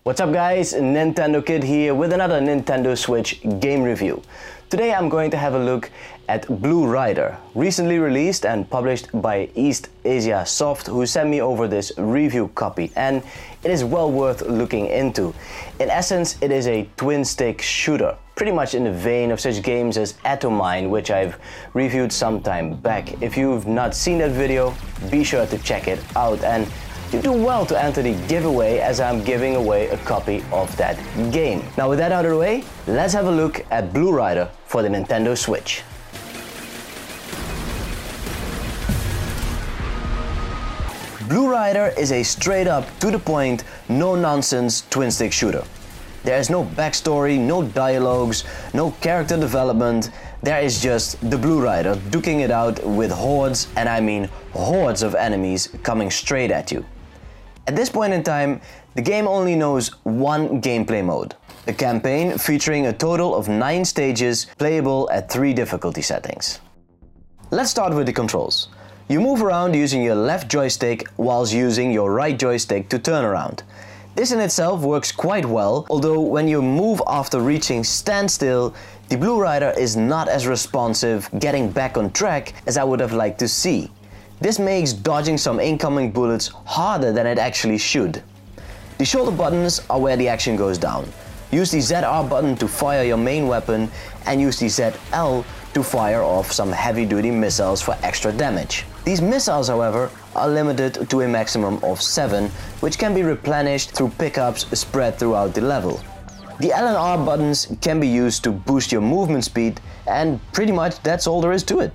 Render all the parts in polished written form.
What's up guys, NintendoKid here with another Nintendo Switch game review. Today I'm going to have a look at Blue Rider, recently released and published by EastAsiaSoft, who sent me over this review copy, and it is well worth looking into. In essence, it is a twin-stick shooter, pretty much in the vein of such games as Atomine, which I've reviewed some time back. If you've not seen that video, be sure to check it out, and you do well to enter the giveaway as I'm giving away a copy of that game. Now with that out of the way, let's have a look at Blue Rider for the Nintendo Switch. Blue Rider is a straight up, to the point, no nonsense twin stick shooter. There is no backstory, no dialogues, no character development. There is just the Blue Rider duking it out with hordes, and I mean hordes of enemies coming straight at you. At this point in time, the game only knows one gameplay mode. The campaign, featuring a total of 9 stages, playable at 3 difficulty settings. Let's start with the controls. You move around using your left joystick whilst using your right joystick to turn around. This in itself works quite well, although when you move after reaching standstill, the Blue Rider is not as responsive getting back on track as I would have liked to see. This makes dodging some incoming bullets harder than it actually should. The shoulder buttons are where the action goes down. Use the ZR button to fire your main weapon and use the ZL to fire off some heavy-duty missiles for extra damage. These missiles, however, are limited to a maximum of 7, which can be replenished through pickups spread throughout the level. The L and R buttons can be used to boost your movement speed, and pretty much that's all there is to it.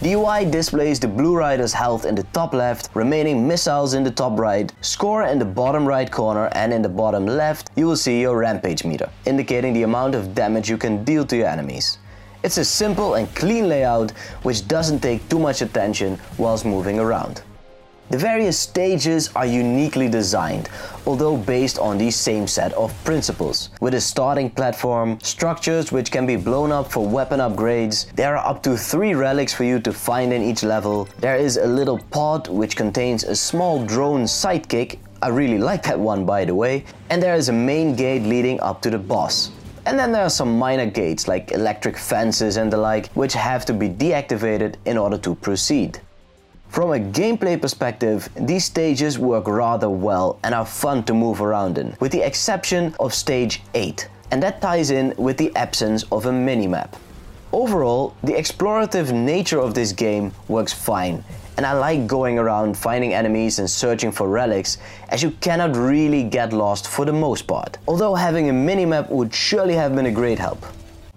The UI displays the Blue Rider's health in the top left, remaining missiles in the top right, score in the bottom right corner, and in the bottom left you will see your rampage meter, indicating the amount of damage you can deal to your enemies. It's a simple and clean layout which doesn't take too much attention whilst moving around. The various stages are uniquely designed, although based on the same set of principles. With a starting platform, structures which can be blown up for weapon upgrades, there are up to 3 relics for you to find in each level, there is a little pod which contains a small drone sidekick, I really like that one by the way, and there is a main gate leading up to the boss. And then there are some minor gates like electric fences and the like, which have to be deactivated in order to proceed. From a gameplay perspective, these stages work rather well and are fun to move around in, with the exception of stage 8, and that ties in with the absence of a minimap. Overall, the explorative nature of this game works fine, and I like going around finding enemies and searching for relics, as you cannot really get lost for the most part, although having a minimap would surely have been a great help.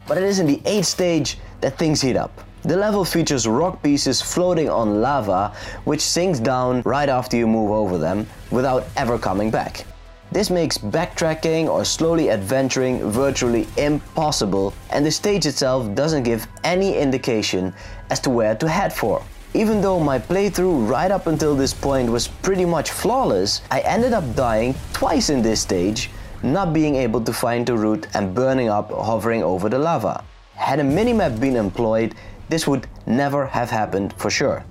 But it is in the 8th stage that things heat up. The level features rock pieces floating on lava, which sinks down right after you move over them, without ever coming back. This makes backtracking or slowly adventuring virtually impossible, and the stage itself doesn't give any indication as to where to head for. Even though my playthrough right up until this point was pretty much flawless, I ended up dying twice in this stage, not being able to find the route and burning up hovering over the lava. Had a minimap been employed, this would never have happened for sure.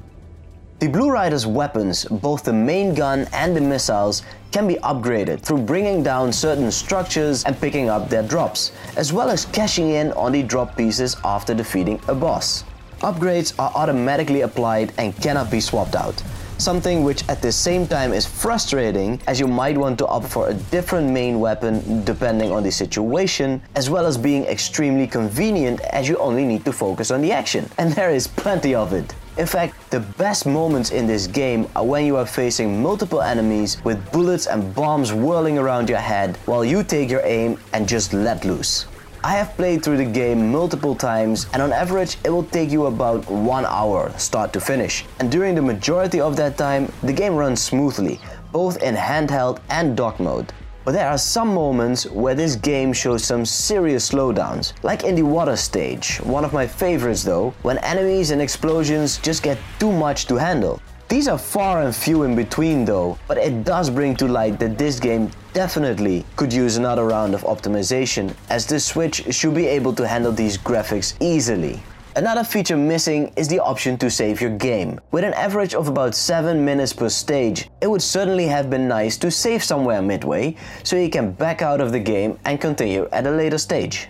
The Blue Rider's weapons, both the main gun and the missiles, can be upgraded through bringing down certain structures and picking up their drops, as well as cashing in on the drop pieces after defeating a boss. Upgrades are automatically applied and cannot be swapped out, something which at the same time is frustrating, as you might want to opt for a different main weapon depending on the situation, as well as being extremely convenient as you only need to focus on the action, and there is plenty of it. In fact, the best moments in this game are when you are facing multiple enemies with bullets and bombs whirling around your head while you take your aim and just let loose. I have played through the game multiple times, and on average it will take you about 1 hour start to finish, and during the majority of that time the game runs smoothly, both in handheld and dock mode. But there are some moments where this game shows some serious slowdowns, like in the water stage, one of my favorites though, when enemies and explosions just get too much to handle. These are far and few in between though, but it does bring to light that this game definitely could use another round of optimization, as the Switch should be able to handle these graphics easily. Another feature missing is the option to save your game. With an average of about 7 minutes per stage, it would certainly have been nice to save somewhere midway, so you can back out of the game and continue at a later stage.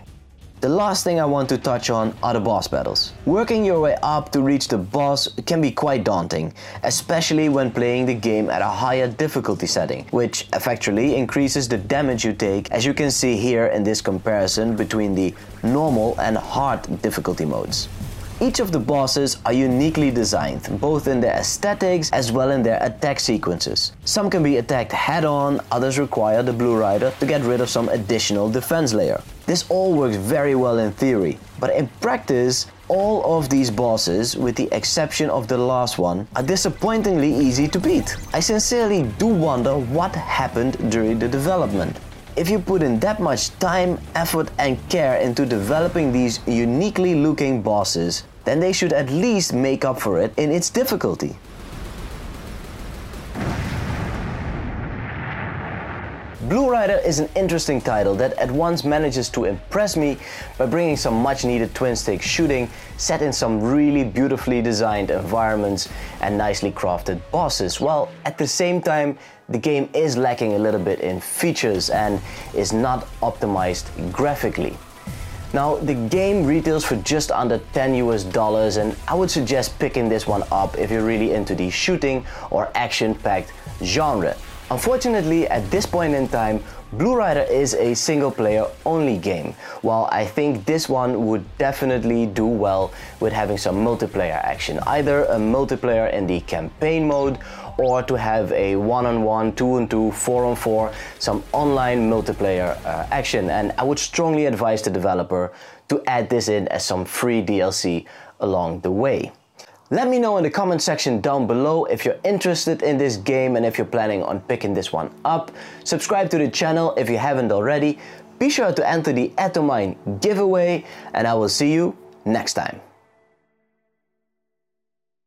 The last thing I want to touch on are the boss battles. Working your way up to reach the boss can be quite daunting, especially when playing the game at a higher difficulty setting, which effectively increases the damage you take, as you can see here in this comparison between the normal and hard difficulty modes. Each of the bosses are uniquely designed, both in their aesthetics as well in their attack sequences. Some can be attacked head-on, others require the Blue Rider to get rid of some additional defense layer. This all works very well in theory, but in practice, all of these bosses, with the exception of the last one, are disappointingly easy to beat. I sincerely do wonder what happened during the development. If you put in that much time, effort and care into developing these uniquely looking bosses, then they should at least make up for it in its difficulty. Blue Rider is an interesting title that at once manages to impress me by bringing some much needed twin-stick shooting set in some really beautifully designed environments and nicely crafted bosses, while at the same time the game is lacking a little bit in features and is not optimized graphically. Now, the game retails for just under $10 US, and I would suggest picking this one up if you're really into the shooting or action-packed genre. Unfortunately, at this point in time, Blue Rider is a single-player only game, while I think this one would definitely do well with having some multiplayer action, either a multiplayer in the campaign mode or to have a 1-on-1, 2-on-2, 4-on-4, some online multiplayer action, and I would strongly advise the developer to add this in as some free DLC along the way. Let me know in the comment section down below if you're interested in this game and if you're planning on picking this one up. Subscribe to the channel if you haven't already. Be sure to enter the Atomine giveaway, and I will see you next time.